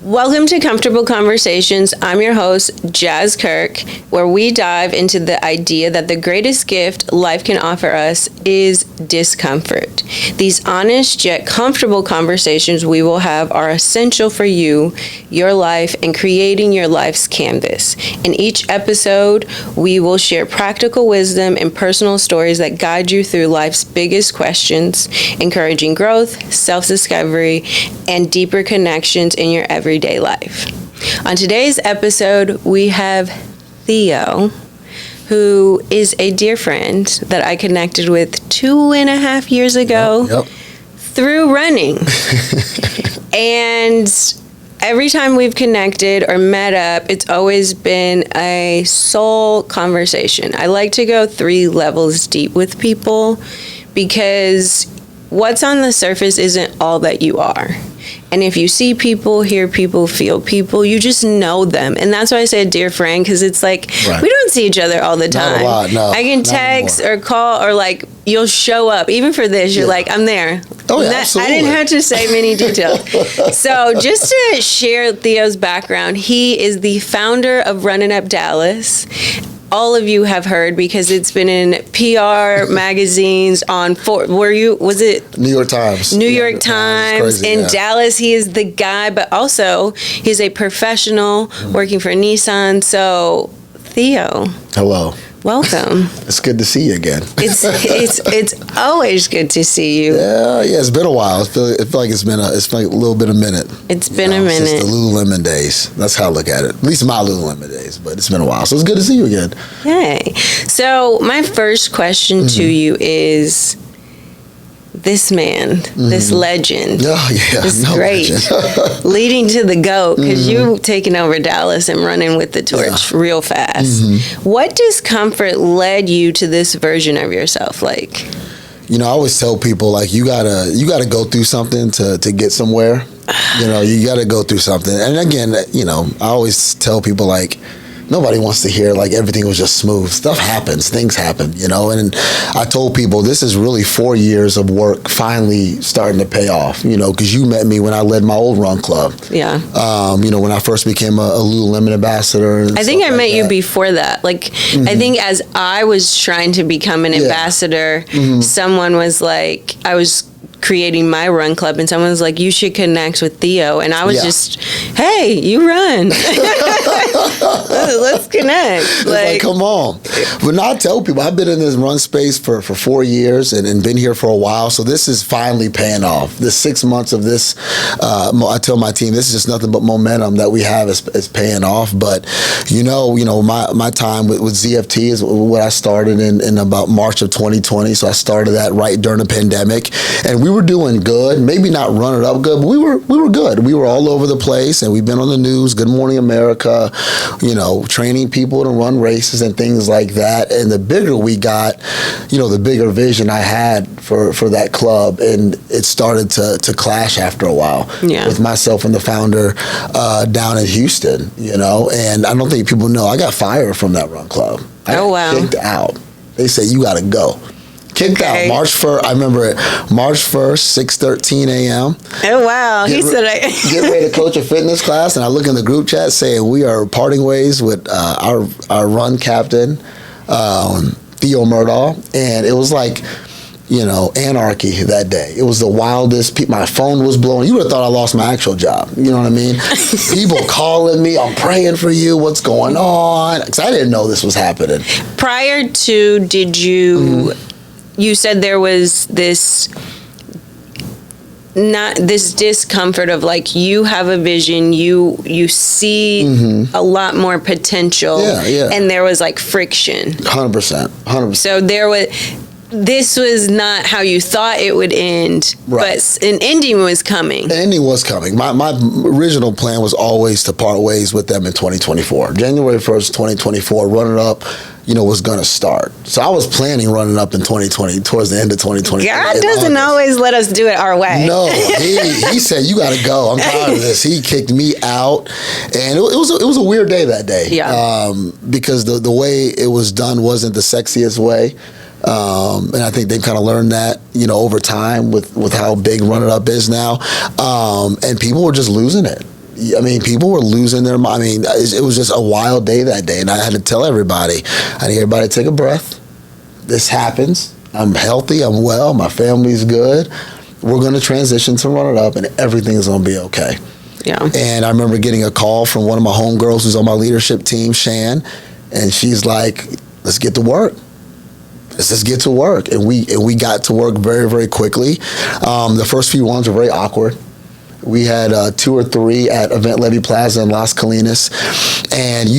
Welcome to Comfortable Conversations. I'm your host, Jazz Kirk, where we dive into the idea that the greatest gift life can offer us is discomfort. These honest yet comfortable conversations we will have are essential for you, your life, and creating your life's canvas. In each episode, we will share practical wisdom and personal stories that guide you through life's biggest questions, encouraging growth, self-discovery, and deeper connections in your everyday life. On today's episode, we have Theo, who is a dear friend that I connected with 2.5 years ago through running. And every time we've connected or met up, it's always been a soul conversation. I like to go 3 levels deep with people because what's on the surface isn't all that you are. And if you see people, hear people, feel people, you just know them. And that's why I say dear friend, because it's like, we don't see each other all the time. Not a lot, no. I can text or call or like, you'll show up. Even for this, you're like, I'm there. Oh, yeah, absolutely. I didn't have to say many details. So just to share Theo's background, he is the founder of Running Up Dallas. All of you have heard because it's been in PR magazines was it New York Times? New York Times. Crazy, in Dallas, he is the guy, but also he's a professional working for Nissan. So, Theo. Hello. Welcome. It's good to see you again. It's always good to see you. Yeah, it's been a while. It feel like it's like a little bit a minute. It's been a minute since the Lululemon days. That's how I look at it. At least my Lululemon days. But it's been a while, so it's good to see you again. Yay! So my first question to you is, this man, this legend, this great, leading to the GOAT, because you've taken over Dallas and running with the torch real fast. What discomfort led you to this version of yourself? Like, I always tell people, like, you gotta go through something to get somewhere. You gotta go through something. And again, I always tell people, like, nobody wants to hear like everything was just smooth. Stuff happens, things happen, and I told people this is really 4 years of work finally starting to pay off, because you met me when I led my old run club. Yeah. When I first became a Lululemon ambassador. I think I met you before that. Like, I think as I was trying to become an ambassador, someone was like, I was creating my run club and someone was like, you should connect with Theo, and I was just, hey, you run. Let's connect. Like, come on. But now I tell people I've been in this run space for 4 years and been here for a while, so this is finally paying off. The 6 months of this, I tell my team, this is just nothing but momentum that we have is paying off. But my time with ZFT is what I started in about March of 2020. So I started that right during the pandemic, and we were doing good. Maybe not running up good, but we were good. We were all over the place, and we've been on the news, Good Morning America, training people to run races and things like that. And the bigger we got, the bigger vision I had for that club, and it started to clash after a while with myself and the founder down in Houston, and I don't think people know I got fired from that run club. I got kicked out. They said, you got to go. Kicked out March 1st. I remember it. March 1st, 6:13 a.m. Oh, wow. He said, get ready to coach a fitness class. And I look in the group chat saying, we are parting ways with our run captain, Theo Murdaugh. And it was like, anarchy that day. It was the wildest. My phone was blowing. You would have thought I lost my actual job. You know what I mean? People calling me, I'm praying for you. What's going on? Because I didn't know this was happening. Prior to, did you... You said there was this discomfort of like, you have a vision, you see a lot more potential, and there was like friction. 100%. So this was not how you thought it would end, but an ending was coming. My original plan was always to part ways with them in 2024. January 1st, 2024, running up, was going to start. So I was planning running up in 2020, towards the end of 2020. God doesn't always let us do it our way. No, he said, you got to go. I'm tired of this. He kicked me out. And it was a weird day that day. Yeah. Because the way it was done wasn't the sexiest way. And I think they've kind of learned that, over time with how big Run It Up is now. And people were just losing it. I mean, people were losing their mind. I mean, it was just a wild day that day, and I had to tell everybody, I need everybody to take a breath. This happens. I'm healthy. I'm well. My family's good. We're going to transition to Run It Up, and everything is going to be okay. Yeah. And I remember getting a call from one of my homegirls who's on my leadership team, Shan, and she's like, let's get to work. Let's just get to work. And we got to work very, very quickly. The first few ones were very awkward. We had 2 or 3 at Event Levy Plaza in Las Colinas. And,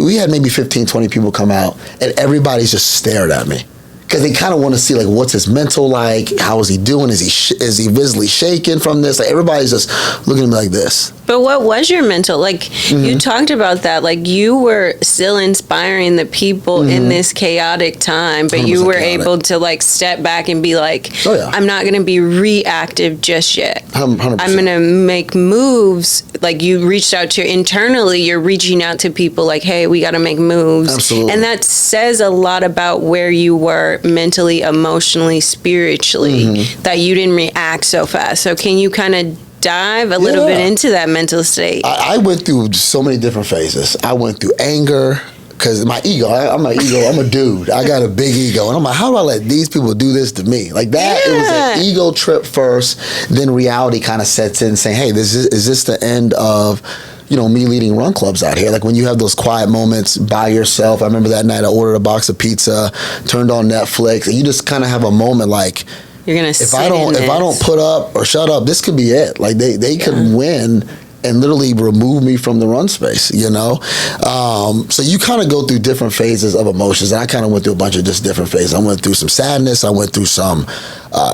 we had maybe 15, 20 people come out, and everybody's just stared at me. Because they kind of want to see, like, what's his mental like? How is he doing? Is he visibly shaken from this? Like, everybody's just looking at me like this. But what was your mental? Like, you talked about that. Like, you were still inspiring the people in this chaotic time, but you were able to, like, step back and be like, I'm not going to be reactive just yet. 100%. I'm going to make moves. Like, you reached out to internally, you're reaching out to people like, hey, we got to make moves. Absolutely. And that says a lot about where you were mentally, emotionally, spiritually, that you didn't react so fast. So can you kind of dive a little bit into that mental state? I went through so many different phases. I went through anger, because my ego, I'm a dude. I got a big ego. And I'm like, how do I let these people do this to me? Like that, it was an ego trip first, then reality kind of sets in saying, hey, is this the end of me leading run clubs out here? Like when you have those quiet moments by yourself. I remember that night I ordered a box of pizza, turned on Netflix, and you just kind of have a moment like, you're gonna if I don't put up or shut up, this could be it. Like they could win and literally remove me from the run space, So you kind of go through different phases of emotions, and I kind of went through a bunch of just different phases. I went through some sadness, I went through some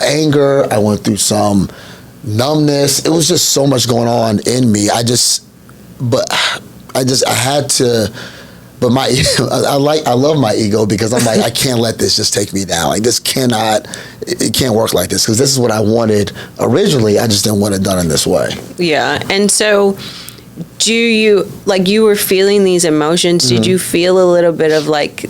anger, I went through some numbness. It was just so much going on in me. I had to. But I love my ego, because I'm like, I can't let this just take me down. Like it can't work like this, because this is what I wanted originally. I just didn't want it done in this way. Yeah. And so you were feeling these emotions. Did you feel a little bit of like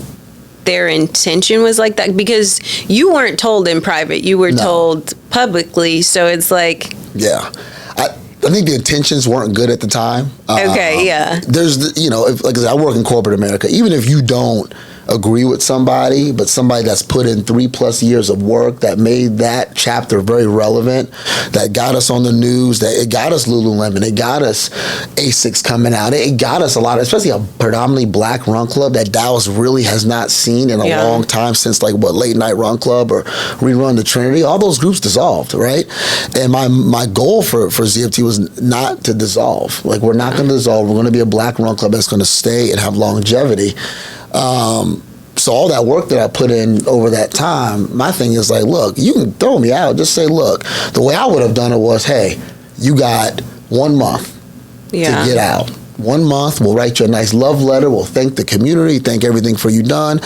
their intention was like that? Because you weren't told in private, you were told publicly. So it's like, yeah. I think the intentions weren't good at the time. Okay, yeah. There's, like I said, I work in corporate America. Even if you don't agree with somebody, but somebody that's put in 3+ years of work that made that chapter very relevant, that got us on the news, that it got us Lululemon, it got us ASICs coming out, it got us a lot, especially a predominantly black run club that Dallas really has not seen in a long time, since Late Night Run Club or Rerun the Trinity. All those groups dissolved, right? And my goal for ZFT was not to dissolve. Like, we're not going to dissolve. We're going to be a black run club that's going to stay and have longevity. So all that work that I put in over that time, my thing is like, look, you can throw me out. Just say, look, the way I would have done it was, hey, you got 1 month to get out. 1 month, we'll write you a nice love letter. We'll thank the community, thank everything for you done.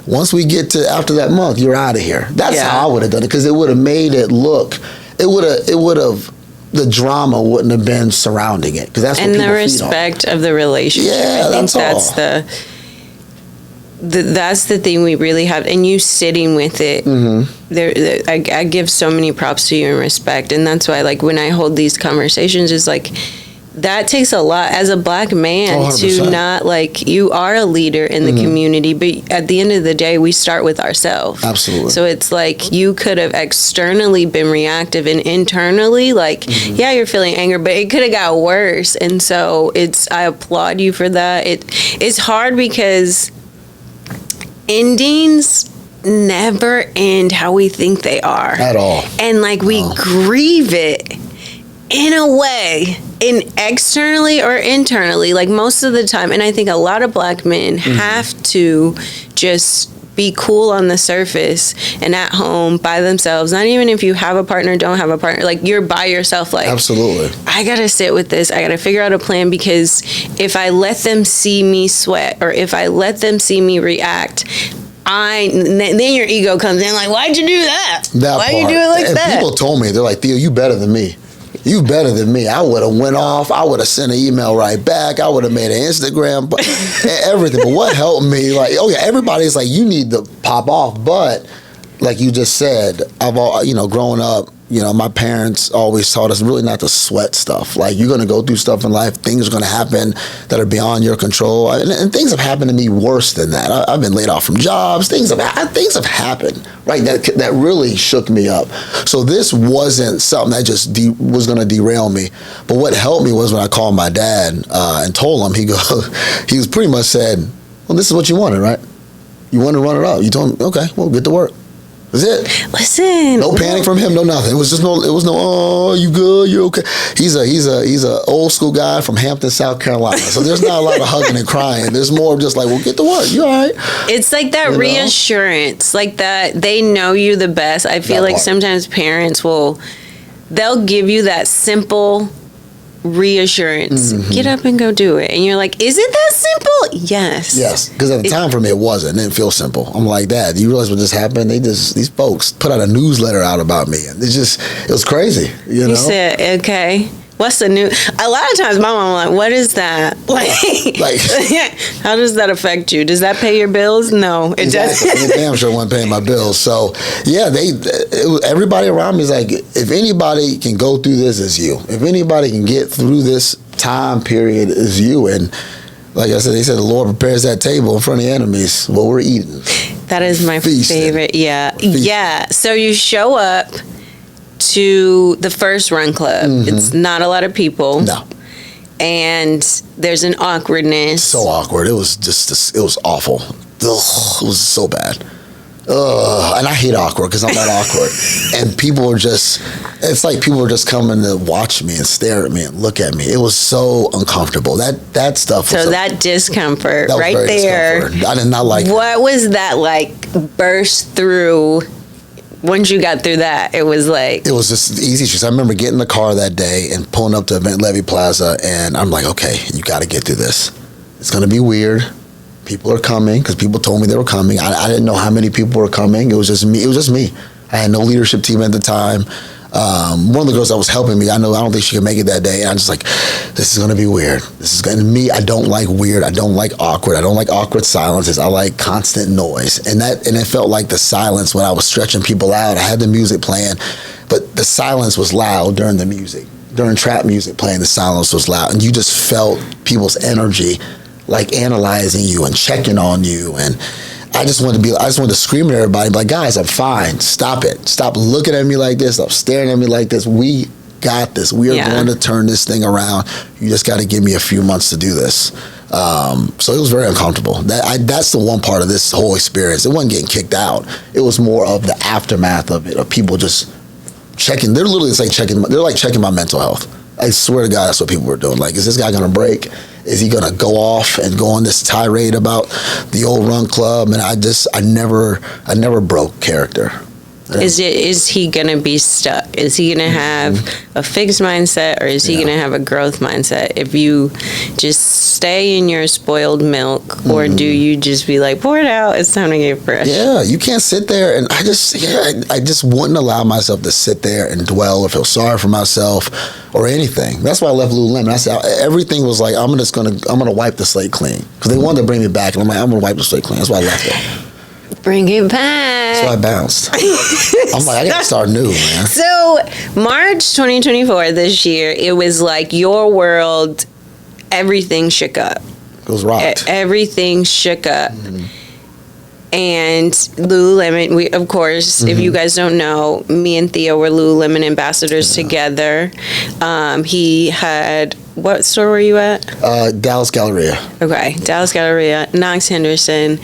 Once we get to after that month, you're out of here. That's how I would have done it, because it would have made it look, it would have, the drama wouldn't have been surrounding it, because that's what people feed on. And the respect of the relationship. Yeah, I think that's the thing we really have, and you sitting with it. I give so many props to you and respect, and that's why, like, when I hold these conversations, it's like, that takes a lot as a black man to not, like, you are a leader in the community, but at the end of the day, we start with ourselves. Absolutely. So it's like, you could have externally been reactive, and internally, like, yeah, you're feeling anger, but it could have got worse. And so I applaud you for that. It's hard because endings never end how we think they are. At all. And like we grieve it in a way, externally or internally, like most of the time. And I think a lot of black men have to just be cool on the surface and at home by themselves. Not even if you have a partner, don't have a partner, like you're by yourself. Like, absolutely, I gotta sit with this. I gotta figure out a plan, because if I let them see me sweat, or if I let them see me react, then your ego comes in like, why'd you do that? Why'd you do it like that? People told me, they're like, Theo, you better than me. You better than me. I would have went off. I would have sent an email right back. I would have made an Instagram, but everything. But what helped me, like, oh yeah, everybody's like, you need to pop off. But like you just said, I've growing up my parents always taught us really not to sweat stuff. Like, you're going to go through stuff in life. Things are going to happen that are beyond your control. And things have happened to me worse than that. I've been laid off from jobs. Things have happened, right? That really shook me up. So this wasn't something that just was going to derail me. But what helped me was when I called my dad and told him, he was pretty much said, well, this is what you wanted, right? You wanted to run it up. You told him, okay, well, get to work. That's it. Listen. No panic from him, no nothing. It was no, oh, you good, you okay. He's a old school guy from Hampton, South Carolina. So there's not a lot of hugging and crying. There's more of just like, well, get to work. You all right. It's like that reassurance, like that they know you the best. I feel like sometimes parents they'll give you that simple reassurance. Get up and go do it. And you're like, is it that simple? Yes. Because at the time for me it wasn't. It didn't feel simple. I'm like, Dad, do you realize what just happened? These folks put out a newsletter out about me, and it was crazy. You said, okay, what's the new? A lot of times my mom like, what is that? Like how does that affect you? Does that pay your bills? No, it doesn't. I damn sure wasn't paying my bills. So yeah, everybody around me is like, if anybody can go through this, it's you. If anybody can get through this time period, it's you. And like I said, they said the Lord prepares that table in front of the enemies while we're eating. That is my favorite. Yeah. Yeah. So you show up to the first run club. It's not a lot of people. No. And there's an awkwardness. So awkward. It was it was awful. Ugh, it was so bad. And I hate awkward because I'm not awkward. And it's like people were just coming to watch me and stare at me and look at me. It was so uncomfortable. That stuff was that discomfort right there. I did not like it. What was that like burst through? Once you got through that, it was like... It was just easy. Because I remember getting in the car that day and pulling up to Event Levy Plaza, and I'm like, okay, you got to get through this. It's going to be weird. People are coming, because people told me they were coming. I didn't know how many people were coming. It was just me. I had no leadership team at the time. One of the girls that was helping me, I don't think she could make it that day. And I'm just like, this is going to be weird. I don't like weird. I don't like awkward. I don't like awkward silences. I like constant noise. And it felt like the silence when I was stretching people out. I had the music playing, but the silence was loud during the music. During trap music playing, the silence was loud. And you just felt people's energy like analyzing you and checking on you. And I just wanted to scream at everybody, like, guys, I'm fine. Stop it. Stop looking at me like this. Stop staring at me like this. We got this. We are going to turn this thing around. You just got to give me a few months to do this. So it was very uncomfortable. That's the one part of this whole experience. It wasn't getting kicked out. It was more of the aftermath of it, of people just checking. They're literally checking my mental health. I swear to God, that's what people were doing. Like, is this guy going to break? Is he going to go off and go on this tirade about the old run club? And I never broke character. Is he going to be stuck? Is he going to have a fixed mindset, or is he going to have a growth mindset? If you just stay in your spoiled milk, or do you just be like, pour it out, it's time to get fresh? Yeah, you can't sit there. And I just wouldn't allow myself to sit there and dwell or feel sorry for myself or anything. That's why I left Lululemon. I said everything was like, I'm gonna wipe the slate clean, because they wanted to bring me back, and I'm like, I'm gonna wipe the slate clean. That's why I left it. Bring it back. That's why I bounced. I'm like, I gotta start new, man. So March 2024 this year, it was like your world, everything shook up. It was rocked. Everything shook up. And Lululemon, we, of course, if you guys don't know, me and Theo were Lululemon ambassadors together. He had, what store were you at? Dallas Galleria. Okay, Dallas Galleria, Knox Henderson.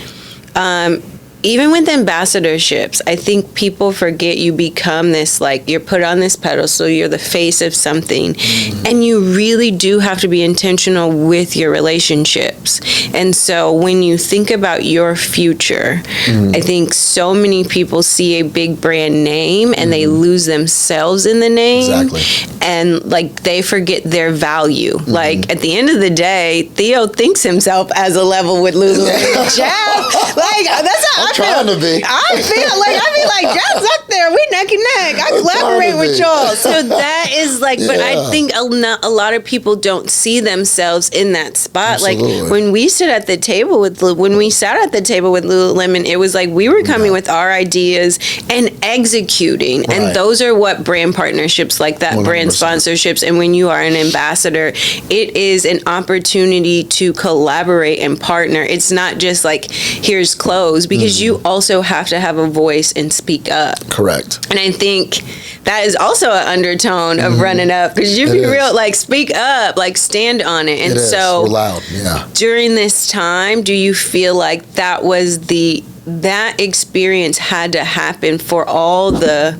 Even with ambassadorships, I think people forget you become this, like, you're put on this pedestal, you're the face of something, and you really do have to be intentional with your relationships. And so when you think about your future, I think so many people see a big brand name and they lose themselves in the name. Exactly. And, like, they forget their value. Like, at the end of the day, Theo thinks himself as a level with Lululemon. Like, that's how I trying to be. I be like, Jazz up there, we neck and neck. I collaborate with y'all. So that is like, but I think a lot of people don't see themselves in that spot. Absolutely. Like when we sat at the table with Lululemon, it was like we were coming with our ideas and executing. Right. And those are what brand partnerships like that, 100%. Brand sponsorships. And when you are an ambassador, it is an opportunity to collaborate and partner. It's not just like, here's clothes, because you also have to have a voice and speak up. Correct. And I think that is also an undertone of running up, because you be real, like, speak up, like, stand on it. And so we're loud. Yeah. During this time, do you feel like that was that experience had to happen for all the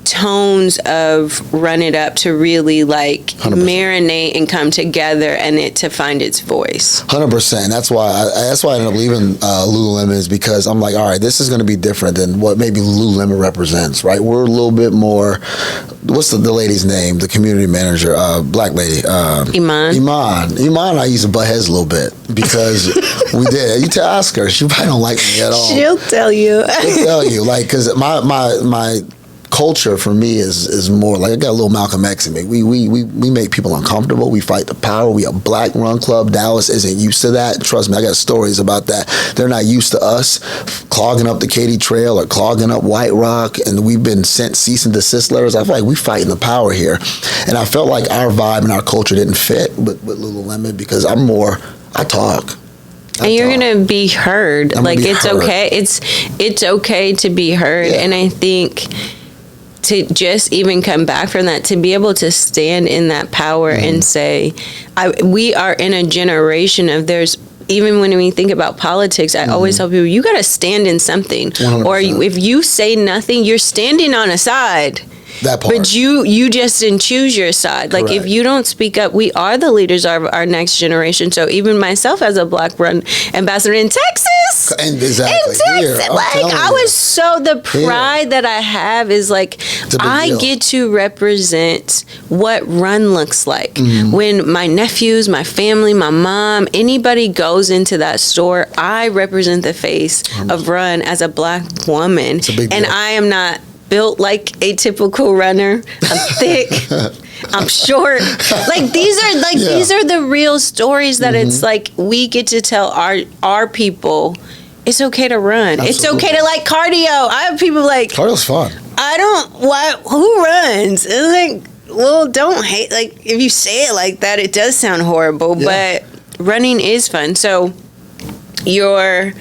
tones of Run It Up to really like 100%. Marinate and come together and it to find its voice? 100%. That's why I ended up leaving Lululemon, is because I'm like, all right, this is going to be different than what maybe Lululemon represents, right? We're a little bit more. What's the lady's name? The community manager, black lady, Iman. I used to butt heads a little bit because we did. You ask her, she probably don't like me at all. She'll tell you. Like, because my culture for me is more like, I got a little Malcolm X in me. We make people uncomfortable. We fight the power. We a black run club. Dallas isn't used to that. Trust me, I got stories about that. They're not used to us clogging up the Katy Trail or clogging up White Rock, and we've been sent cease and desist letters. I feel like we fighting the power here, and I felt like our vibe and our culture didn't fit with Lululemon, because I talk. And you're gonna be heard. Like, it's heard. Okay. It's okay to be heard, and I think to just even come back from that, to be able to stand in that power and say, we are in a generation of even when we think about politics, I always tell people, you got to stand in something. 100%. Or if you say nothing, you're standing on a side. That part. But you just didn't choose your side. Like, correct. If you don't speak up, we are the leaders of our next generation. So even myself as a Black Run ambassador in Texas. Exactly. In Texas. The pride that I have is like, I get to represent what Run looks like. When my nephews, my family, my mom, anybody goes into that store, I represent the face of Run as a Black woman. It's a big deal. And I am not built like a typical runner. I'm thick. I'm short. Like, these are the real stories that it's like we get to tell our people. It's okay to run. Absolutely. It's okay to like cardio. I have people like, cardio's fun. Who runs? And like, well, don't hate. Like, if you say it like that, it does sound horrible. But running is fun. So you're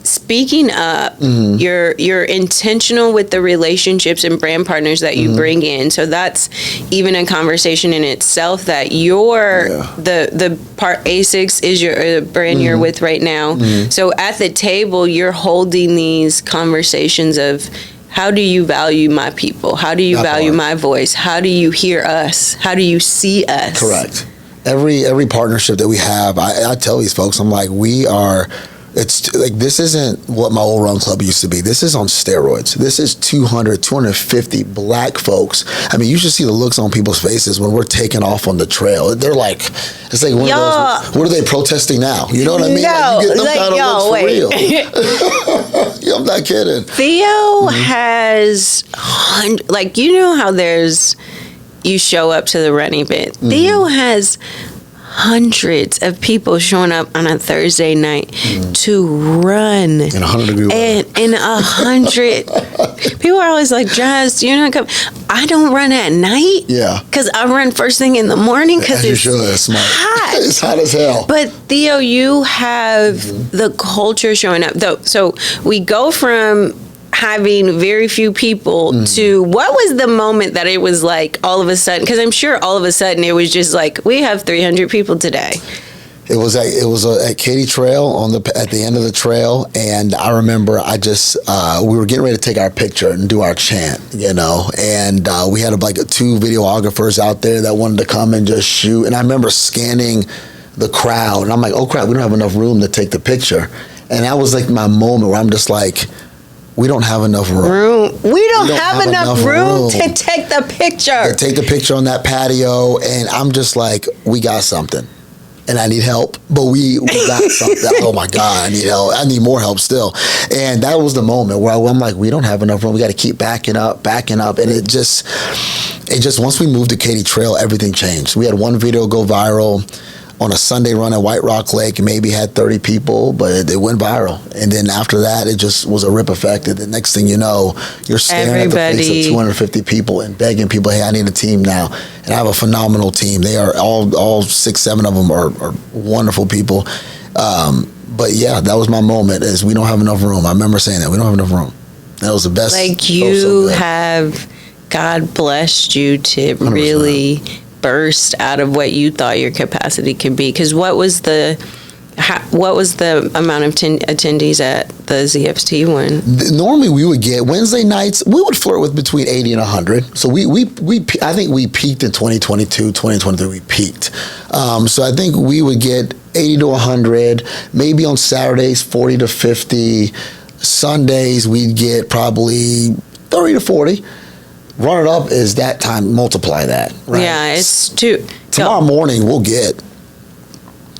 speaking up, you're intentional with the relationships and brand partners that you bring in. So that's even a conversation in itself, that you're the part ASICS is your brand you're with right now. So at the table, you're holding these conversations of, how do you value my people? How do you value my voice? How do you hear us? How do you see us? Correct. Every partnership that we have, I tell these folks, I'm like, it's like, this isn't what my old run club used to be. This is on steroids. This is 200, 250 Black folks. I mean, you should see the looks on people's faces when we're taking off on the trail. They're like, it's like one of those, what are they protesting now? You know what I mean? No, like, you get them kind of looks for real. I'm not kidding. Theo has, like, you know how you show up to the running event. Theo has hundreds of people showing up on a Thursday night to run in 100-degree weather. And in 100, people are always like, Jazz, you're not coming. I don't run at night. Yeah, because I run first thing in the morning because it's hot. It's hot as hell. But Theo, you have the culture showing up. So we go from having very few people to, what was the moment that it was like all of a sudden? Because I'm sure all of a sudden it was just like, we have 300 people today. It was at Katy Trail at the end of the trail, and I remember we were getting ready to take our picture and do our chant, and we had like 2 videographers out there that wanted to come and just shoot, and I remember scanning the crowd, and I'm like, oh crap, we don't have enough room to take the picture, and that was like my moment where I'm just like, we don't have enough room. We don't have enough room to take the picture. To take the picture on that patio, and I'm just like, we got something. and I need help, but we got something. Oh my God, I need help. I need more help still. And that was the moment where I'm like, we don't have enough room. We got to keep backing up. And it just, once we moved to Katy Trail, everything changed. We had one video go viral on a Sunday run at White Rock Lake, maybe had 30 people, but it went viral. And then after that, it just was a rip effect. And the next thing you know, you're staring at the face of 250 people and begging people, hey, I need a team now. And I have a phenomenal team. They are all 6, 7 of them are wonderful people. But yeah, that was my moment, is we don't have enough room. I remember saying that, we don't have enough room. That was the best. Like, you have, God blessed you to 100%. Really burst out of what you thought your capacity could be. Because what was the amount of attendees at the ZFT one? Normally we would get Wednesday nights, we would flirt with between 80 and 100. So I think we peaked in 2022, 2023 we peaked. So I think we would get 80 to 100, maybe on Saturdays 40 to 50. Sundays we'd get probably 30 to 40. Run it up is that time, multiply that. Right? Yeah, it's too. Tomorrow morning we'll get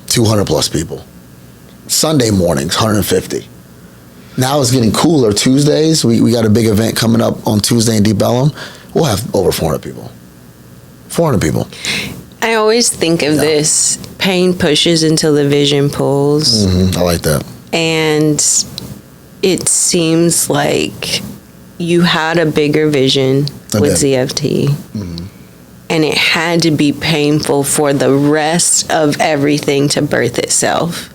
200 plus people. Sunday mornings, 150. Now it's getting cooler. Tuesdays, we got a big event coming up on Tuesday in Deep Ellum. We'll have over 400 people. 400 people. I always think of this, pain pushes until the vision pulls. Mm-hmm. I like that. And it seems like you had a bigger vision with ZFT. Mm-hmm. And it had to be painful for the rest of everything to birth itself.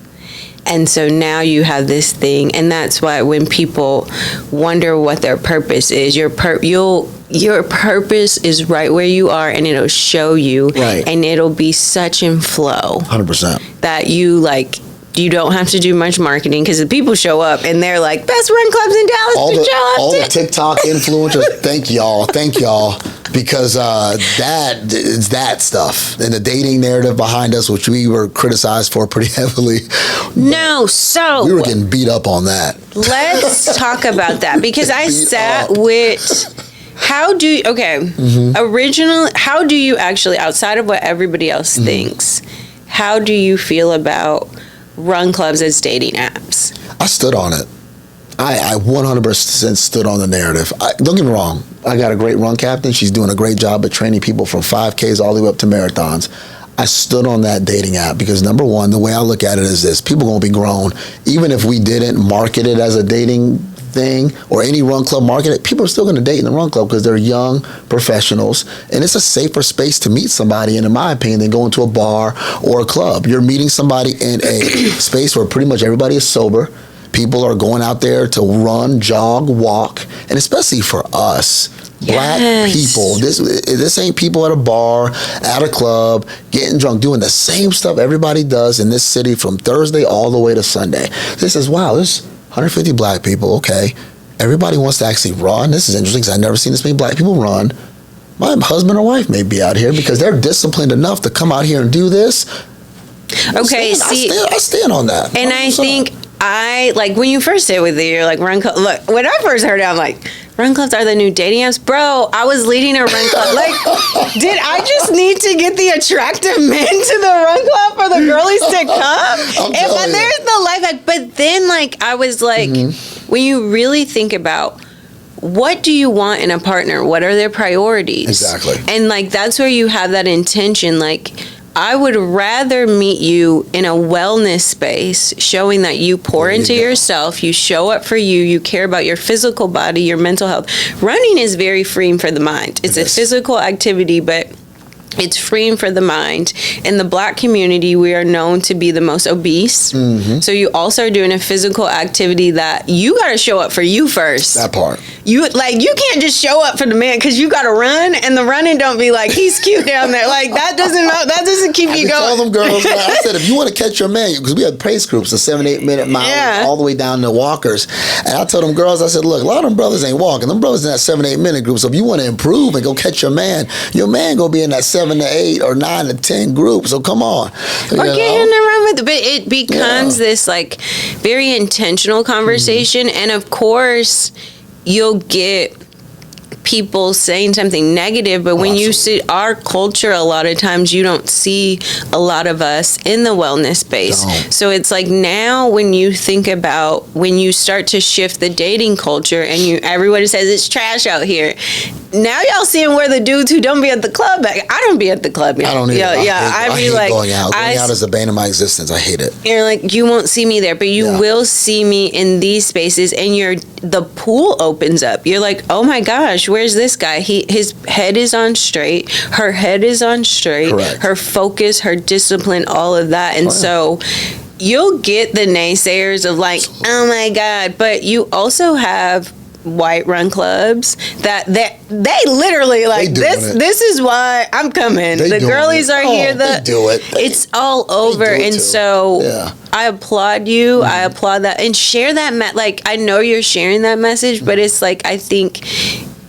And so now you have this thing, and that's why when people wonder what their purpose is, your purpose is right where you are, and it'll show you, right. And it'll be such in flow. 100%. That you don't have to do much marketing, because the people show up and they're like, best run clubs in Dallas. All the TikTok influencers, thank y'all, because it's that stuff and the dating narrative behind us, which we were criticized for pretty heavily. No, so we were getting beat up on that. Let's talk about that, because I sat with. How do you, how do you actually, outside of what everybody else thinks, how do you feel about run clubs as dating apps? I stood on it. I 100% stood on the narrative. Don't get me wrong. I got a great run captain. She's doing a great job at training people from 5Ks all the way up to marathons. I stood on that dating app because, number one, the way I look at it is this. People are going to be grown. Even if we didn't market it as a dating thing or any run club market it, people are still going to date in the run club because they're young professionals, and it's a safer space to meet somebody, and in my opinion, than going to a bar or a club. You're meeting somebody in a space where pretty much everybody is sober. People are going out there to run, jog, walk, and especially for us, Black people. This ain't people at a bar, at a club, getting drunk, doing the same stuff everybody does in this city from Thursday all the way to Sunday. This is, wow, there's 150 Black people, okay. Everybody wants to actually run. This is interesting because I've never seen this many Black people run. My husband or wife may be out here because they're disciplined enough to come out here and do this. Okay, I stand on that. And 100%. I think when you first said with it, you're like, run club. Look, when I first heard it, I'm like, run clubs are the new dating apps? Bro, I was leading a run club. Did I just need to get the attractive men to the run club for the girlies to come? There's the life hack. But then, I was like, when you really think about what do you want in a partner? What are their priorities? Exactly. And, that's where you have that intention, I would rather meet you in a wellness space, showing that you pour into yourself, you show up for you, you care about your physical body, your mental health. Running is very freeing for the mind. It's a physical activity, but it's freeing for the mind. In the Black community, we are known to be the most obese. Mm-hmm. So you also are doing a physical activity that you got to show up for you first. That part. You can't just show up for the man because you got to run, and the running don't be like, he's cute down there. That doesn't keep you going. I tell them girls, I said, if you want to catch your man, because we had pace groups, a 7-8 minute mile, all the way down to walkers. And I told them girls, I said, look, a lot of them brothers ain't walking. Them brothers in that 7-8 minute group. So if you want to improve and go catch your man going to be in that 7 to 8 or 9 to 10 group. So come on. Or get in the room with it. But it becomes this very intentional conversation. Mm-hmm. And of course, you'll get people saying something negative, but when you see our culture, a lot of times you don't see a lot of us in the wellness space. So it's like now when you think about when you start to shift the dating culture and everybody says it's trash out here. Now y'all seeing where the dudes who don't be at the club at. I don't be at the club. I don't either. I hate going out. Going out is the bane of my existence. I hate it. You're like, you won't see me there, but you will see me in these spaces, and the pool opens up. You're like, oh my gosh, where's this guy? His head is on straight. Her head is on straight. Correct. Her focus, her discipline, all of that. And so you'll get the naysayers of like, oh my God, but you also have white run clubs that they literally like this is why I'm coming. The girlies are here. They do it. It's all over. And so I applaud you. I applaud that and share that. Like, I know you're sharing that message, but it's like, I think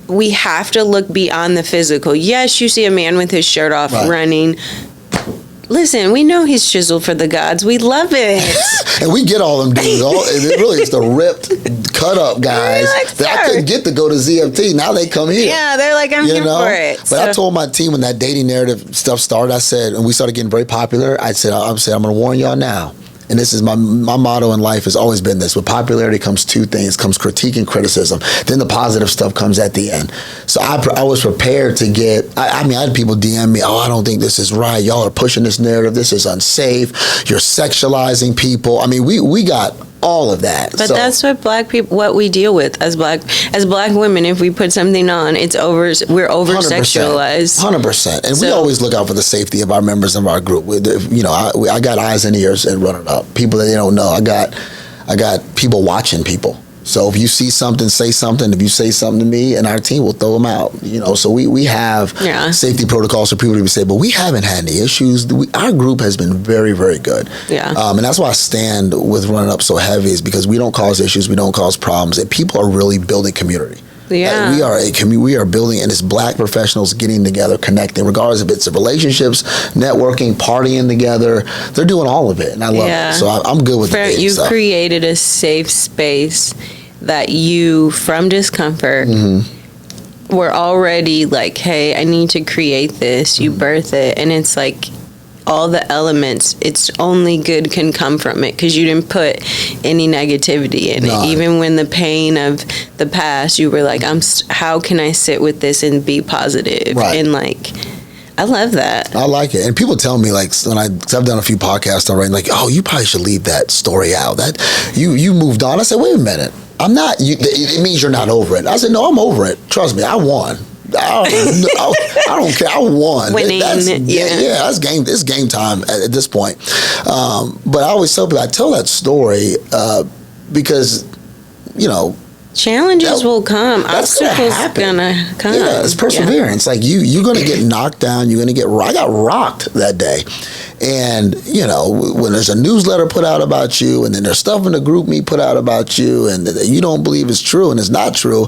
we have to look beyond the physical. Yes, you see a man with his shirt off running. Listen, we know he's chiseled for the gods. We love it. And we get all them dudes. It really is the ripped, cut up guys that I couldn't get to go to ZFT. Now they come here. Yeah, they're like, I'm here for it. But I told my team when that dating narrative stuff started, I said, and we started getting very popular, I said, I'm going to warn y'all now. And this is my motto in life has always been this. With popularity comes two things. Comes critique and criticism. Then the positive stuff comes at the end. So I was prepared to get, I had people DM me, I don't think this is right. Y'all are pushing this narrative. This is unsafe. You're sexualizing people. I mean, we got all of that. But that's what black people, what we deal with as black women. If we put something on, we're over sexualized. 100%. And we always look out for the safety of our members of our group. I got eyes and ears and running up. People that they don't know. I got people watching people. So if you see something, say something. If you say something to me, and our team will throw them out. So we have safety protocols for people to say, but we haven't had any issues. Our group has been very, very good. Yeah. And that's why I stand with Running Up so heavy, is because we don't cause issues, we don't cause problems, and people are really building community. Yeah. We are building, and it's black professionals getting together, connecting, regardless if it's relationships, networking, partying together. They're doing all of it, and I love it. So I'm good with it. You've created a safe space that you, from Discomfort, were already like, hey, I need to create this. You birth it, and it's like all the elements, it's only good can come from it because you didn't put any negativity in it. Even when the pain of the past, you were like, how can I sit with this and be positive? And like, I love that. I like it. And people tell me, like, cause I've done a few podcasts already, like, oh, you probably should leave that story out. That you moved on. I said, wait a minute. I'm not. It means you're not over it. I said, no, I'm over it. Trust me, I won. I don't care. I won. Winning. That's game. It's game time at this point. But I always tell people, I tell that story because, challenges will come. Obstacles gonna come. Yeah, it's perseverance. Like you're gonna get knocked down. You're gonna get. I got rocked that day, and when there's a newsletter put out about you, and then there's stuff in the group me put out about you, and that you don't believe is true, and it's not true.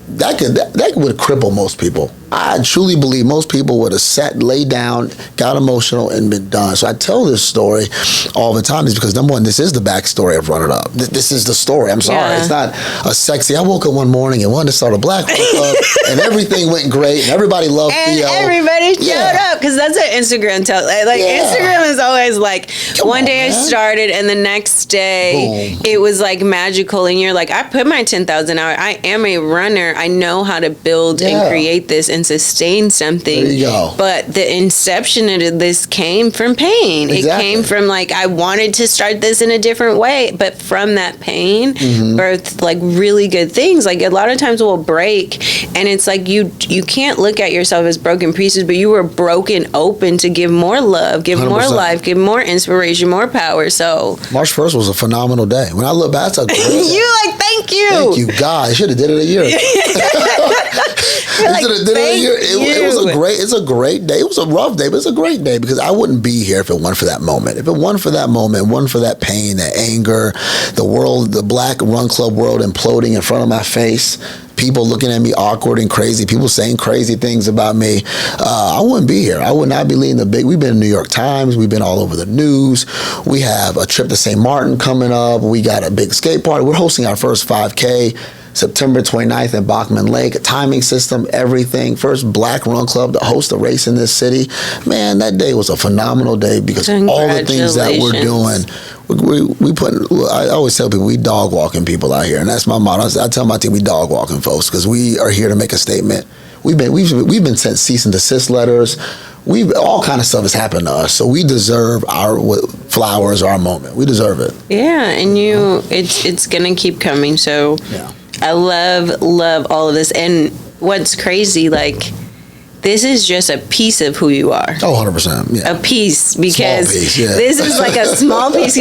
That would cripple most people. I truly believe most people would have laid down, got emotional, and been done. So I tell this story all the time is because, number one, this is the backstory of Running Up. This is the story. I'm sorry. It's not a sexy, I woke up one morning and wanted to start a black club, and everything went great, and everybody loved Theo. And everybody showed up, because that's what Instagram tells. Instagram is always like, one day I started, and the next day, it was like magical, and you're like, I put my 10,000 hours. I am a runner. I know how to build and create this and sustain something. There you go. But the inception of this came from pain. Exactly. It came from like, I wanted to start this in a different way, but from that pain birthed like really good things. Like a lot of times we'll break, and it's like you can't look at yourself as broken pieces, but you were broken open to give more love, give 100%. More life, give more inspiration, more power. So March 1st was a phenomenal day. When I look back, it's like, you like, thank you. Thank you, God. I should have did it a year ago. It's a great day. It was a rough day, but it's a great day because I wouldn't be here if it weren't for that moment. If it weren't for that moment, weren't for that pain, that anger, the black run club world imploding in front of my face, people looking at me awkward and crazy, people saying crazy things about me, I wouldn't be here. I would not be leading we've been in New York Times, we've been all over the news, we have a trip to St. Martin coming up, we got a big skate party, we're hosting our first 5K September 29th at Bachman Lake. A timing system, everything. First black run club to host a race in this city. Man, that day was a phenomenal day because all the things that we're doing. We put. I always tell people we dog walking people out here, and that's my motto. I tell my team we dog walking folks because we are here to make a statement. We've been sent cease and desist letters. All kind of stuff has happened to us, so we deserve our flowers, our moment. We deserve it. Yeah, and it's gonna keep coming. So yeah. I love all of this, and what's crazy, like, this is just a piece of who you are. Oh, 100%. Yeah. A piece, because piece, yeah. this is like a small piece.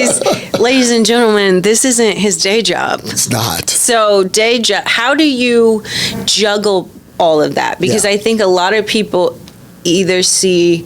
Ladies and gentlemen, this isn't his day job. It's not. So day job, how do you juggle all of that? Because I think a lot of people either see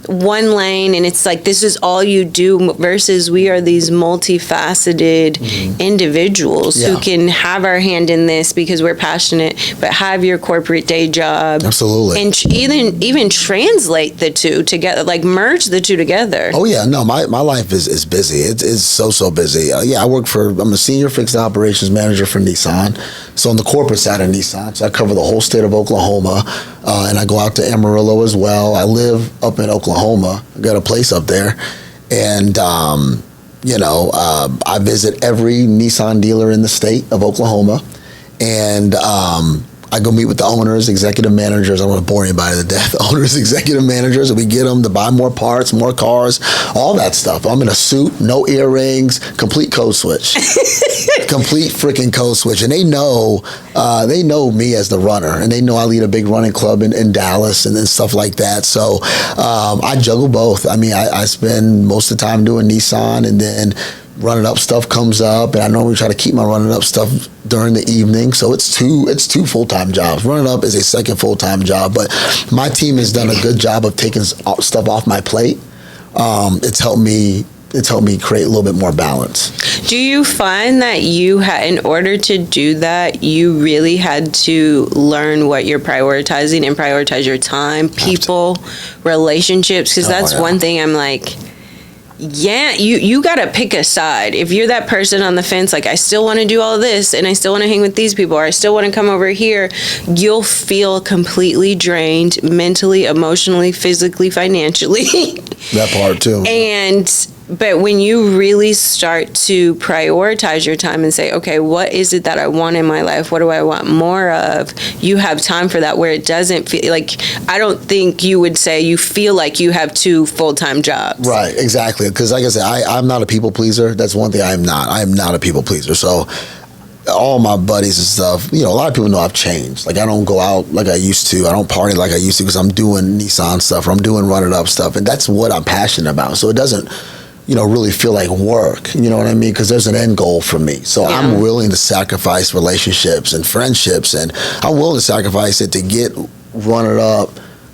one lane and it's like this is all you do, versus we are these multifaceted individuals who can have our hand in this because we're passionate, but have your corporate day job. Absolutely. And even translate the two together, like merge the two together. Oh yeah, no, my life is busy. It's so busy. I'm a senior fixed operations manager for Nissan. So on the corporate side of Nissan, so I cover the whole state of Oklahoma, and I go out to Amarillo as well. I live up in Oklahoma. I got a place up there, and I visit every Nissan dealer in the state of Oklahoma, and I go meet with the owners, executive managers. I don't want to bore anybody to death. Owners, executive managers, and we get them to buy more parts, more cars, all that stuff. I'm in a suit, no earrings, complete code switch. Complete freaking code switch. And they know me as the runner, and they know I lead a big running club in Dallas and stuff like that. So I juggle both. I mean, I spend most of the time doing Nissan, and then running up stuff comes up, and I normally try to keep my running up stuff during the evening. So it's two full-time jobs. Running up is a second full-time job, but my team has done a good job of taking stuff off my plate. It's helped me create a little bit more balance. Do you find that in order to do that, you really had to learn what you're prioritizing and prioritize your time, people, relationships? Because that's one thing I'm like, yeah, you got to pick a side. If you're that person on the fence, like, I still want to do all this and I still want to hang with these people, or I still want to come over here, you'll feel completely drained mentally, emotionally, physically, financially. That part too. But when you really start to prioritize your time and say, okay, what is it that I want in my life? What do I want more of? You have time for that, where it doesn't feel like, I don't think you would say you feel like you have two full-time jobs. Right, exactly. Because like I said, I'm not a people pleaser. That's one thing I am not. I am not a people pleaser. So all my buddies and stuff, a lot of people know I've changed. Like, I don't go out like I used to. I don't party like I used to because I'm doing Nissan stuff, or I'm doing running up stuff. And that's what I'm passionate about. So it doesn't really feel like work, you know what I mean? Because there's an end goal for me. So I'm willing to sacrifice relationships and friendships, and I'm willing to sacrifice it to get Run It Up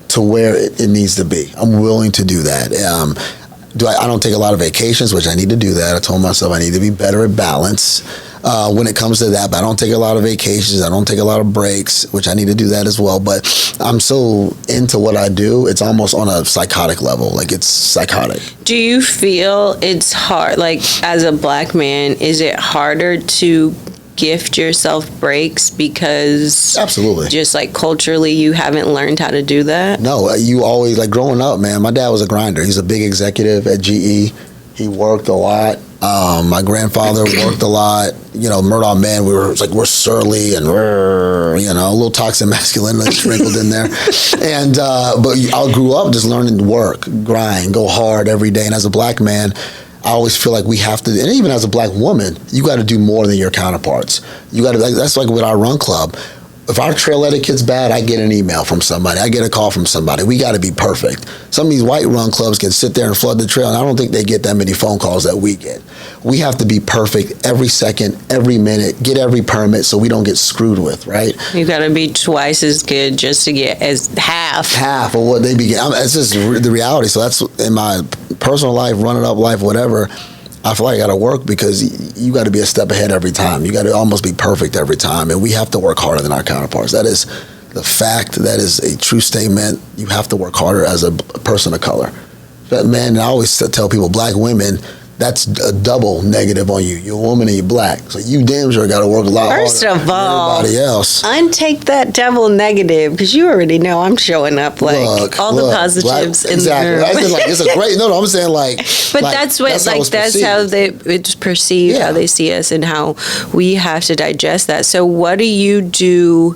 to where it needs to be. I'm willing to do that. I don't take a lot of vacations, which I need to do that. I told myself I need to be better at balance when it comes to that, but I don't take a lot of vacations. I don't take a lot of breaks, which I need to do that as well. But I'm so into what I do, it's almost on a psychotic level. Like, it's psychotic. Do you feel it's hard, like, as a black man, is it harder to gift yourself breaks because absolutely, just like culturally you haven't learned how to do that? No, you always, like, growing up, man, my dad was a grinder. He's a big executive at GE. He worked a lot. My grandfather worked a lot. Murdaugh men, we're surly and a little toxic masculinity sprinkled in there. And but I grew up just learning to work, grind, go hard every day. And as a black man, I always feel like we have to, and even as a black woman, you got to do more than your counterparts. You got to, that's like with our run club. If our trail etiquette's bad, I get an email from somebody. I get a call from somebody. We got to be perfect. Some of these white run clubs can sit there and flood the trail, and I don't think they get that many phone calls that we get. We have to be perfect every second, every minute, get every permit so we don't get screwed with, right? You got to be twice as good just to get as half of what they be getting. It's just the reality. So that's in my personal life, running up life, whatever. I feel like I got to work because you got to be a step ahead every time. You got to almost be perfect every time. And we have to work harder than our counterparts. That is the fact. That is a true statement. You have to work harder as a person of color. But man, I always tell people, black women, that's a double negative on you. You're a woman and you're black, so you damn sure got to work a lot First harder of all, than everybody else. untake that double negative, because you already know I'm showing up like all the positives in the room. I said, like, it's a great. No, I'm saying like. But like, that's what that's how it's perceived, how they see us, and how we have to digest that. So what do you do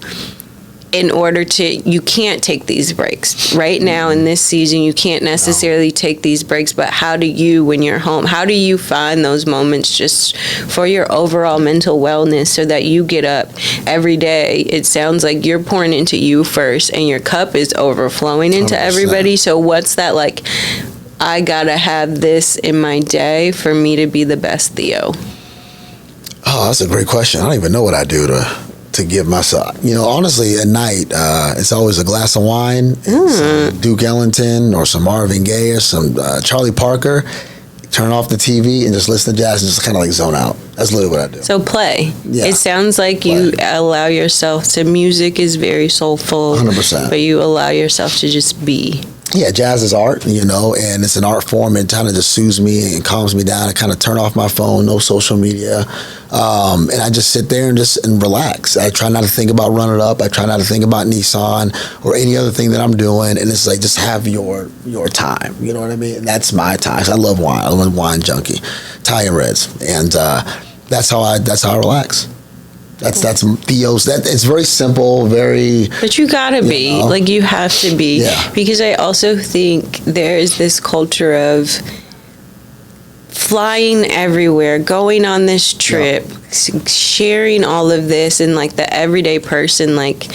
in order to, you can't take these breaks right now in this season, you can't necessarily take these breaks, but how do you, when you're home, how do you find those moments just for your overall mental wellness, so that you get up every day? It sounds like you're pouring into you first and your cup is overflowing into 100%. Everybody. So what's that like, I gotta have this in my day for me to be the best Theo? Oh, that's a great question. I don't even know what I do to give myself, honestly, at night, it's always a glass of wine, some Duke Ellington or some Marvin Gaye or some Charlie Parker. Turn off the TV and just listen to jazz and just kind of like zone out. That's literally what I do. So play. Yeah. It sounds like you allow yourself to, music is very soulful. 100%. But you allow yourself to just be. Yeah, jazz is art, and it's an art form. It kind of just soothes me and calms me down. I kind of turn off my phone, no social media, and I just sit there and relax. I try not to think about Run It Up. I try not to think about Nissan or any other thing that I'm doing. And it's like, just have your time. You know what I mean? And that's my time. I love wine. I'm a wine junkie, Italian reds, and that's how I relax. That's Theo's. That it's very simple, very. But you gotta be like, you have to be, because I also think there is this culture of flying everywhere, going on this trip, sharing all of this, and like the everyday person, like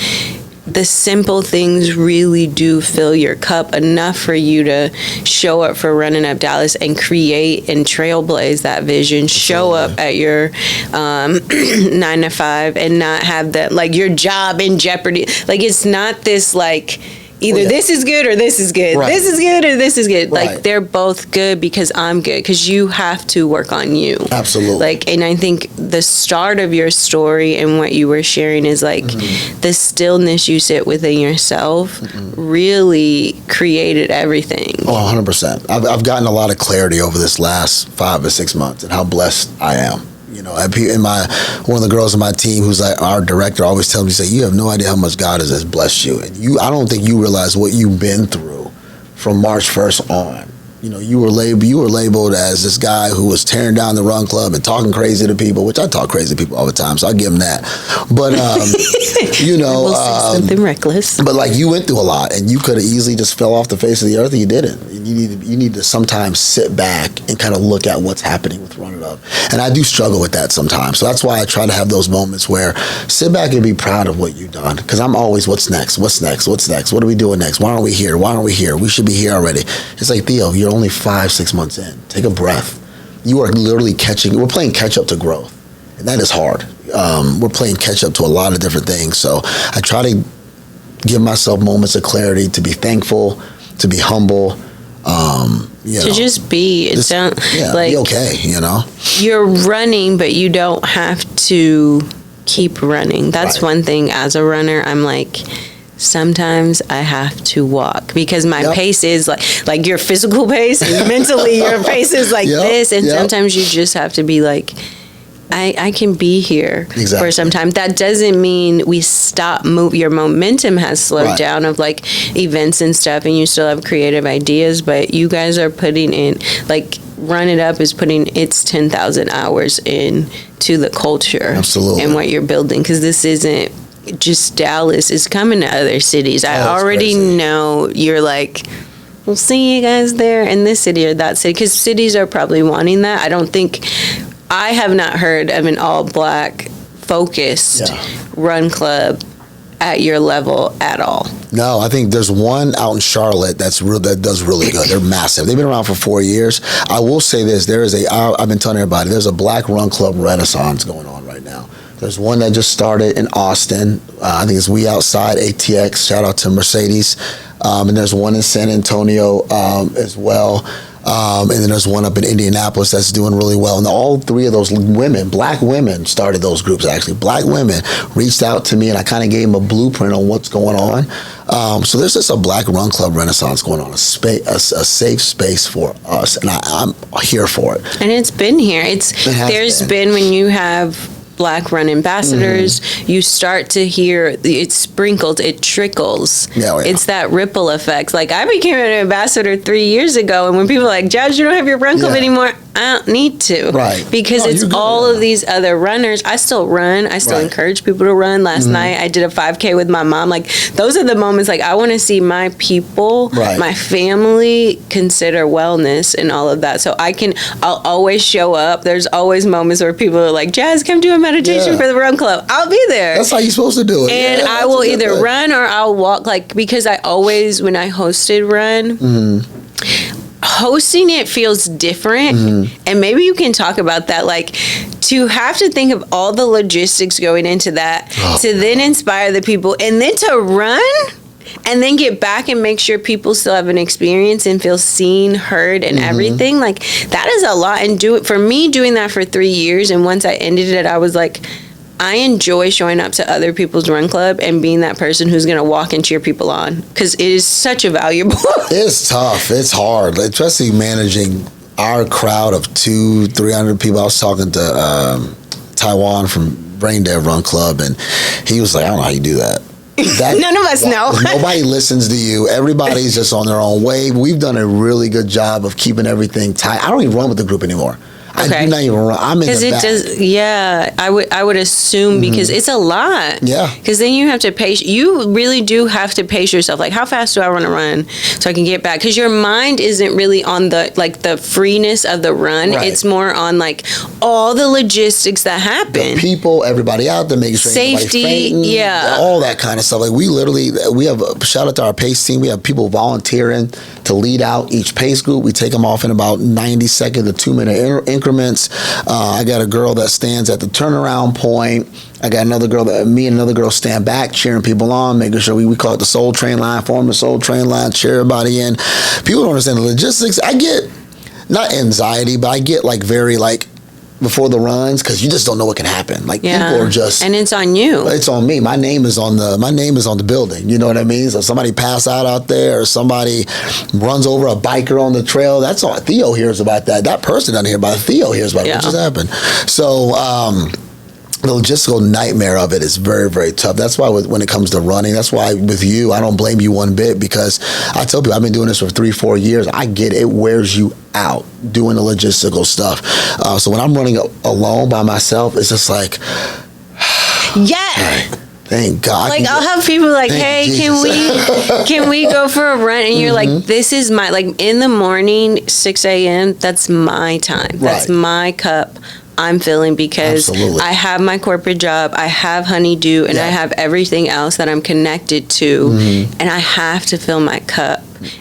the simple things really do fill your cup enough for you to show up for Running Up Dallas and create and trailblaze that vision. Show up at your 9 to 5 and not have that, like, your job in jeopardy. Like, it's not this like, either this is good or this is good. This is good or this is good. Like, they're both good because I'm good. Because you have to work on you. Absolutely. Like, and I think the start of your story and what you were sharing is like the stillness you sit within yourself really created everything. Oh, 100%. I've gotten a lot of clarity over this last 5 or 6 months and how blessed I am. One of the girls on my team, who's like our director, always tells me, say, you have no idea how much God has blessed you. And I don't think you realize what you've been through from March 1st on. You were labeled as this guy who was tearing down the Run Club and talking crazy to people, which I talk crazy to people all the time, so I give him that. But we'll say something reckless. But like, you went through a lot, and you could have easily just fell off the face of the earth, and you didn't. You need to sometimes sit back and kind of look at what's happening with Run It Up. And I do struggle with that sometimes. So that's why I try to have those moments where sit back and be proud of what you've done. Because I'm always, what's next? What's next? What's next? What are we doing next? Why aren't we here? Why aren't we here? We should be here already. It's like, Theo, you're only 5-6 months in. Take a breath. You are literally we're playing catch up to growth. And that is hard. We're playing catch up to a lot of different things. So I try to give myself moments of clarity, to be thankful, to be humble. To just be. It sounds like be okay. You're running, but you don't have to keep running. That's one thing as a runner. I'm like, sometimes I have to walk because my pace is like your physical pace, and mentally your pace is like this. And sometimes you just have to be like, I can be here for some time. That doesn't mean we stop your momentum has slowed down of like events and stuff, and you still have creative ideas, but you guys are putting in, like, Run It Up is putting its 10,000 hours in to the culture. Absolutely. And what you're building, because this isn't just Dallas, it's coming to other cities. I already know you're like, we'll see you guys there in this city or that city, because cities are probably wanting that. I have not heard of an all-black focused run club at your level at all. No, I think there's one out in Charlotte that does really good. They're massive. They've been around for 4 years. I will say this: I've been telling everybody, there's a black run club renaissance going on right now. There's one that just started in Austin. I think it's We Outside ATX. Shout out to Mercedes. And there's one in San Antonio as well. And then there's one up in Indianapolis that's doing really well. And all three of those black women started those groups, actually. Black women reached out to me, and I kind of gave them a blueprint on what's going on. So there's just a Black Run Club renaissance going on, a safe space for us, and I'm here for it. And it's been here. There's been when you have Black Run ambassadors, you start to hear it sprinkled, it trickles. It's that ripple effect. Like, I became an ambassador 3 years ago, and when people are like, Jazz, you don't have your run club anymore, I don't need to. Right. Because it's all of these other runners. I still run. I still encourage people to run. Last night, I did a 5K with my mom. Like, those are the moments, like, I want to see my people, my family consider wellness and all of that. So I'll always show up. There's always moments where people are like, Jazz, come do a meditation for the run club. I'll be there. That's how you're supposed to do it. And I will either run or I'll walk, like, because I always, when I hosted run, hosting it feels different. And maybe you can talk about that, like, to have to think of all the logistics going into that, to then inspire the people, and then to run and then get back and make sure people still have an experience and feel seen, heard, and everything. Like, that is a lot. And for me, doing that for 3 years, and once I ended it, I was like, I enjoy showing up to other people's run club and being that person who's going to walk and cheer people on, because it is such a valuable. It's tough. It's hard, especially managing our crowd of 200-300 people. I was talking to Taiwan from Brain Dead Run Club, and he was like, I don't know how you do that. None of us know. Nobody listens to you. Everybody's just on their own wave. We've done a really good job of keeping everything tight. I don't even run with the group anymore. I do not even run. I'm in the back. I would assume, because it's a lot. Yeah. Because then you have to pace. You really do have to pace yourself. Like, how fast do I want to run so I can get back? Because your mind isn't really on the freeness of the run. Right. It's more on, like, all the logistics that happen. The people, everybody out there, making sure safety, fainting, all that kind of stuff. Like, we have a shout out to our pace team. We have people volunteering to lead out each pace group. We take them off in about 90-second to 2-minute increments. I got a girl that stands at the turnaround point. I got another girl me and another girl stand back, cheering people on, making sure we call it the Soul Train line, form the Soul Train line, cheer everybody in. People don't understand the logistics. I get, not anxiety, but I get very before the runs, because you just don't know what can happen. Like, people are just, and it's on you. It's on me. My name is on the building. You know what I mean? So if somebody pass out there, or somebody runs over a biker on the trail, that's all. Theo hears about that. That person doesn't hear about it. Theo hears about it. What just happened? So the logistical nightmare of it is very, very tough. That's why when it comes to running, that's why with you, I don't blame you one bit, because I tell people I've been doing this for 3-4 years. I get it. It wears you out doing the logistical stuff. So when I'm running alone by myself, it's just like, hey, thank God. Like, I'll have people like, hey, can we go for a run? And you're like, this is my, like, in the morning, 6 a.m., that's my time. That's my cup. I'm feeling, because I have my corporate job, I have Honeydew, and I have everything else that I'm connected to, and I have to fill my cup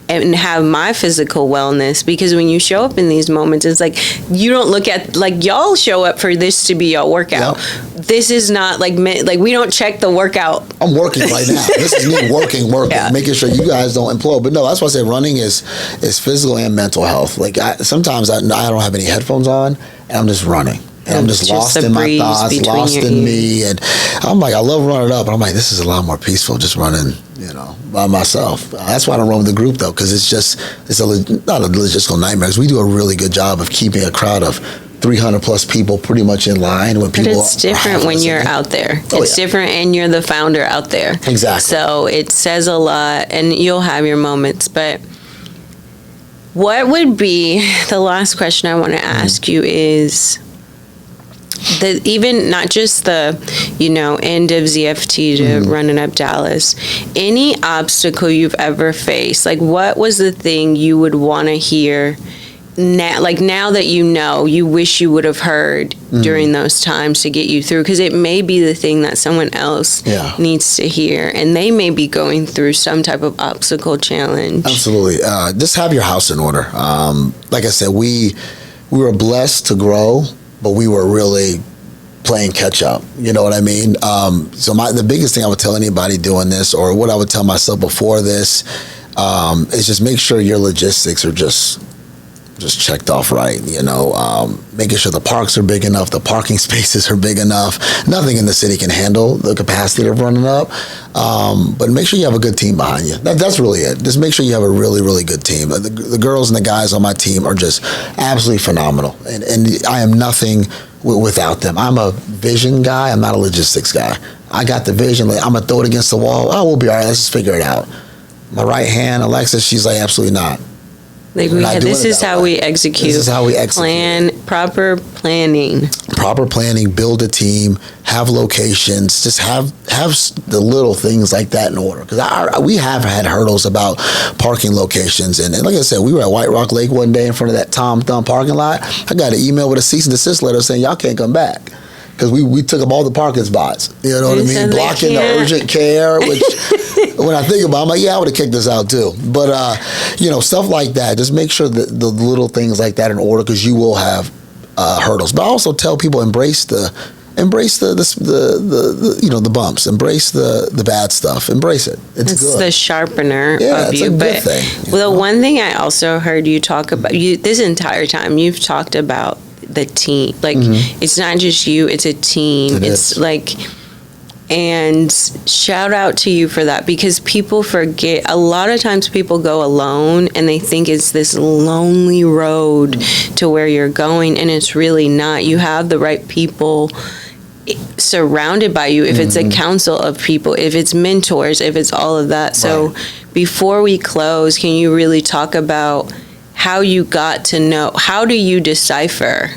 and have my physical wellness, because when you show up in these moments, it's like, you don't look at, like, y'all show up for this to be your workout. This is not like we don't check the workout. I'm working right now. This is me working, making sure you guys don't implode. But no, that's why I say running is physical and mental health. Like, sometimes I don't have any headphones on, and I'm just running. And I'm just lost in my thoughts, lost in me. And I'm like, I love running up. And I'm like, this is a lot more peaceful just running, by myself. That's why I don't run with the group, though, because it's not a logistical nightmare. Because we do a really good job of keeping a crowd of 300 plus people pretty much in line. When people, but it's different when you're out there. It's different, and you're the founder out there. Exactly. So it says a lot, and you'll have your moments. But what would be the last question I want to ask you is, even not just the, end of ZFT to running up Dallas, any obstacle you've ever faced, like, what was the thing you would want to hear now, like, now that you wish you would have heard during those times to get you through? Because it may be the thing that someone else needs to hear, and they may be going through some type of obstacle challenge. Absolutely. Just have your house in order. Like I said, we were blessed to grow, but we were really playing catch up. You know what I mean? So the biggest thing I would tell anybody doing this, or what I would tell myself before this, is just make sure your logistics are just just checked off right. Making sure the parks are big enough, the parking spaces are big enough. Nothing in the city can handle the capacity of running up. But make sure you have a good team behind you. That's really it. Just make sure you have a really, really good team. The girls and the guys on my team are just absolutely phenomenal. And I am nothing without them. I'm a vision guy. I'm not a logistics guy. I got the vision. Like, I'm going to throw it against the wall. Oh, we'll be all right. Let's just figure it out. My right hand, Alexa, she's like, absolutely not. Like this is how we execute. This is how we execute. Proper planning. Proper planning, build a team, have locations, just have the little things like that in order. Because we have had hurdles about parking locations. And like I said, we were at White Rock Lake one day in front of that Tom Thumb parking lot. I got an email with a cease and desist letter saying, y'all can't come back. Because we took up all the parking spots. You know what I mean? Blocking the urgent care, which when I think about it, I'm like, yeah, I would have kicked this out too. But, stuff like that. Just make sure that the little things like that in order, because you will have hurdles. But I also tell people embrace the bumps, embrace the bad stuff, embrace it. It's good. The sharpener of you. It's a good thing. The one thing I also heard you talk about, this entire time, you've talked about the team. Like, it's not just you, it's a team. It's like, and shout out to you for that, because people forget. A lot of times people go alone and they think it's this lonely road to where you're going, and it's really not. You have the right people surrounded by you, if it's a council of people, if it's mentors, if it's all of that. So before we close, can you really talk about how you got to know, how do you decipher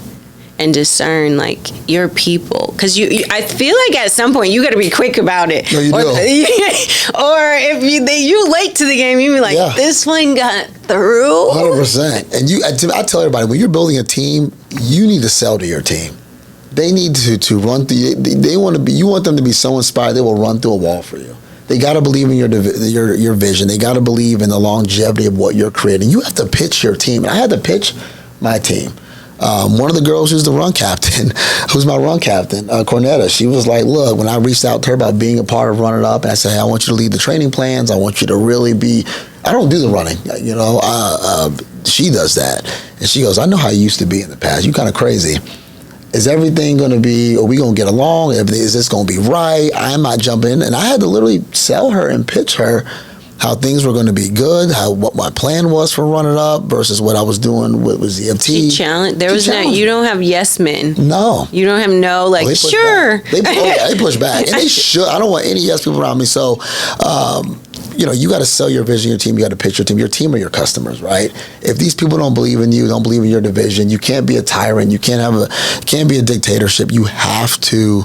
and discern like your people? Because I feel like at some point you got to be quick about it. No, you do. Or if you late to the game, you be like, this one got through. 100%. And I tell everybody, when you're building a team, you need to sell to your team. They need to run through. You want them to be so inspired they will run through a wall for you. They got to believe in your vision. They got to believe in the longevity of what you're creating. You have to pitch your team. And I had to pitch my team. One of the girls who's my run captain, Cornetta, she was like, look, when I reached out to her about being a part of Run It Up, and I said, hey, I want you to lead the training plans. I want you to really be, I don't do the running, she does that. And she goes, I know how you used to be in the past. You kind of crazy. Is everything going to be, are we going to get along? Is this going to be right? I am not jumping. And I had to literally sell her and pitch her how things were going to be good, what my plan was for Run It Up versus what I was doing with ZFT. You don't have yes men. No. You don't have sure. They push back. And they should. I don't want any yes people around me. So, you got to sell your vision, your team. You got to pitch your team. Your team are your customers, right? If these people don't believe in you, don't believe in your division, you can't be a tyrant. You can't be a dictatorship. You have to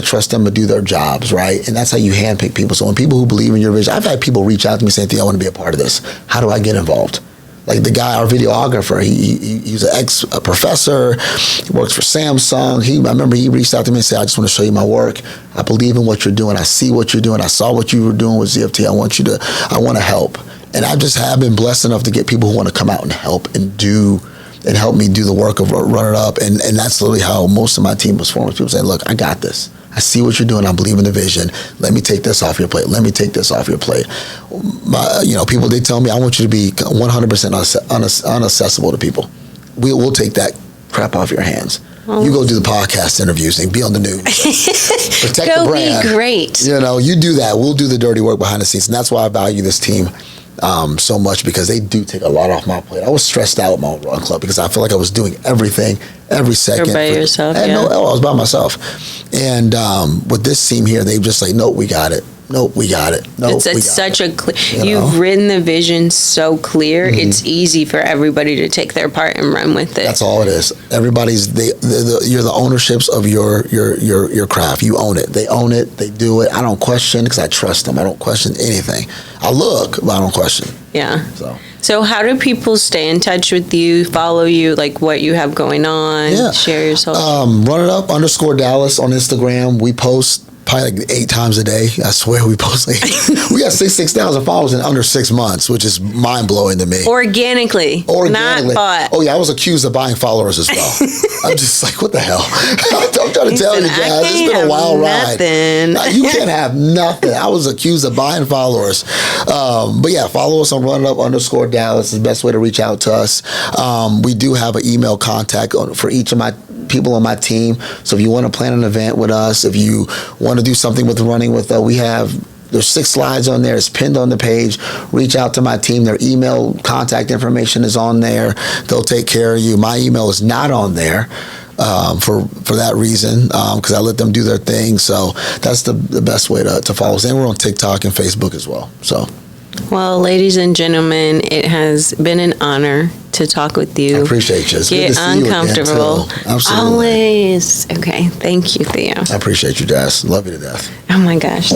trust them to do their jobs, right? And that's how you handpick people. So when people who believe in your vision, I've had people reach out to me saying, Theo, I want to be a part of this. How do I get involved? Like the guy, our videographer, he's an ex-professor, he works for Samsung. I remember he reached out to me and said, I just want to show you my work. I believe in what you're doing. I see what you're doing. I saw what you were doing with ZFT. I want to help. And I just have been blessed enough to get people who want to come out and help and help me do the work of Run It Up. And that's literally how most of my team was formed. People saying, look, I got this. I see what you're doing. I believe in the vision. Let me take this off your plate. Let me take this off your plate. People, they tell me, I want you to be 100% unaccessible to people. We'll take that crap off your hands. You go do the podcast interviews and be on the news. Protect the brand. Be great. You do that. We'll do the dirty work behind the scenes. And that's why I value this team so much, because they do take a lot off my plate. I was stressed out with my own run club because I feel like I was doing everything every second. You're by yourself, I was by myself. And with this team here, they just like, nope, we got it. Nope, we got it. Nope, it's such a clear. You've written the vision so clear. It's easy for everybody to take their part and run with it. That's all it is. Everybody's you're the ownerships of your craft. You own it. They own it. They do it. I don't question because I trust them. I don't question anything. I look, but I don't question. Yeah. So how do people stay in touch with you, follow you, like what you have going on, share yourself? Run It Up _Dallas on Instagram. We post probably like 8 times a day. I swear we post like, we got 6,000 followers in under 6 months, which is mind blowing to me. Organically. Not bought. Oh yeah, I was accused of buying followers as well. I'm just like, what the hell? I'm trying to tell you guys, it's been a wild ride. You can't have nothing. I was accused of buying followers. But yeah, follow us on @runup_Dallas is the best way to reach out to us. We do have an email contact for each of my people on my team. So if you want to plan an event with us, if you want to do something with running with us, there's 6 slides on there. It's pinned on the page. Reach out to my team. Their email contact information is on there. They'll take care of you. My email is not on there for that reason, because I let them do their thing. So that's the best way to follow us. And we're on TikTok and Facebook as well. So. Well, ladies and gentlemen, it has been an honor to talk with you. I appreciate you. It's Get good to see uncomfortable. You again, too. Absolutely. Always. Okay. Thank you, Theo. I appreciate you, Jazz. Love you to death. Oh my gosh.